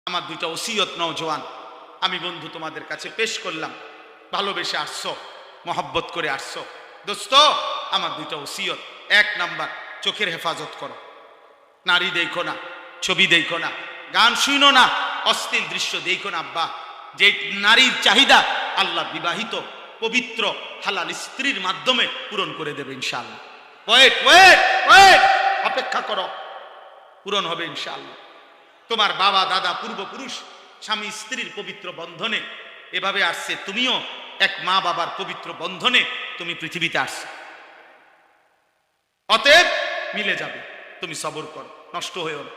আমার দুইটা ওসিয়ত নওজোয়ান আমি বন্ধু তোমাদের কাছে পেশ করলাম। ভালোবেসে আসছো, মহব্বত করে আসছো। দোস্ত, আমার দুইটা ওসিয়ত। 1 নাম্বার, চোখের হেফাজত করো। নারী দেখো না, ছবি দেখো না, গান শুনো না, অশ্লীল দৃশ্য দেখো না। আব্বা, যে নারীর চাহিদা আল্লাহ বিবাহিত পবিত্র হালাল স্ত্রীর মাধ্যমে পূরণ করে দেবে ইনশাআল্লাহ। ওয়েট ওয়েট ওয়েট, অপেক্ষা করো, পূরণ হবে ইনশাআল্লাহ। তোমার বাবা দাদা পূর্বপুরুষ স্বামী স্ত্রীর পবিত্র বন্ধনে এভাবে আসছে, তুমিও এক মা বাবার পবিত্র বন্ধনে তুমি পৃথিবীতে আসছো। অতএব মিলে যাবে। তুমি সবর করো, নষ্ট হয়েও না,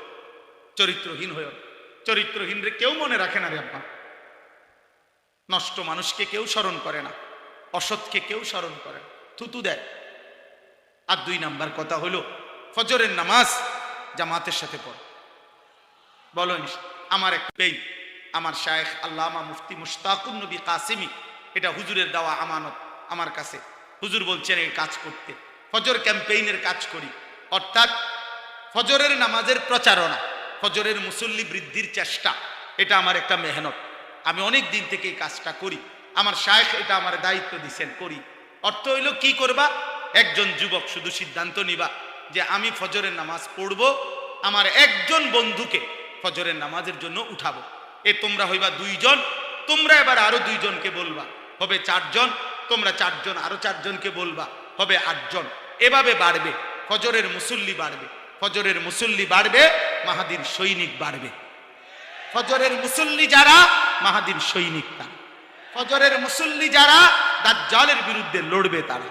চরিত্রহীন হয়েও না। চরিত্রহীন রে কেউ মনে রাখে না রে আব্বা। নষ্ট মানুষকে কেউ স্মরণ করে না, অসৎকে কেউ স্মরণ করে না, থুতু দেয়। আর 2 নাম্বার কথা হলো, ফজরের নামাজ জামাতের সাথে পড়ো। বলো, আমার এক পেই আমার শায়েখ আল্লামা মুফতি মুশতাকুন নবী কাসেমি, এটা হুজুরের দেওয়া আমানত আমার কাছে। হুজুর বলছেন এই কাজ করতে, ফজর ক্যাম্পেইনের কাজ করি, অর্থাৎ ফজরের নামাজের প্রচারণা, ফজরের মুসল্লি বৃদ্ধির চেষ্টা, এটা আমার একটা মেহনত। আমি অনেক দিন থেকে এই কাজটা করি। আমার শায়েখ এটা আমার দায়িত্ব দিচ্ছেন, করি। অর্থ হইল কি করবা, একজন যুবক শুধু সিদ্ধান্ত নিবা যে আমি ফজরের নামাজ পড়বো, আমার একজন বন্ধুকে ফজরের নামাজের জন্য উঠাবো। তোমরা হইবা 2 জন, তোমরা এবার আরো 2 জনকে বলবা, হবে 4 জন, তোমরা 4 জন আরো 4 জনকে বলবা, হবে 8 জন। এভাবে বাড়বে, ফজরের মুসল্লি বাড়বে। ফজরের মুসল্লি বাড়বে, মাহাদির সৈনিক বাড়বে। ফজরের মুসল্লি যারা, মাহাদির সৈনিক তারা। ফজরের মুসল্লি যারা, দাজ্জালের বিরুদ্ধে লড়বে তারা।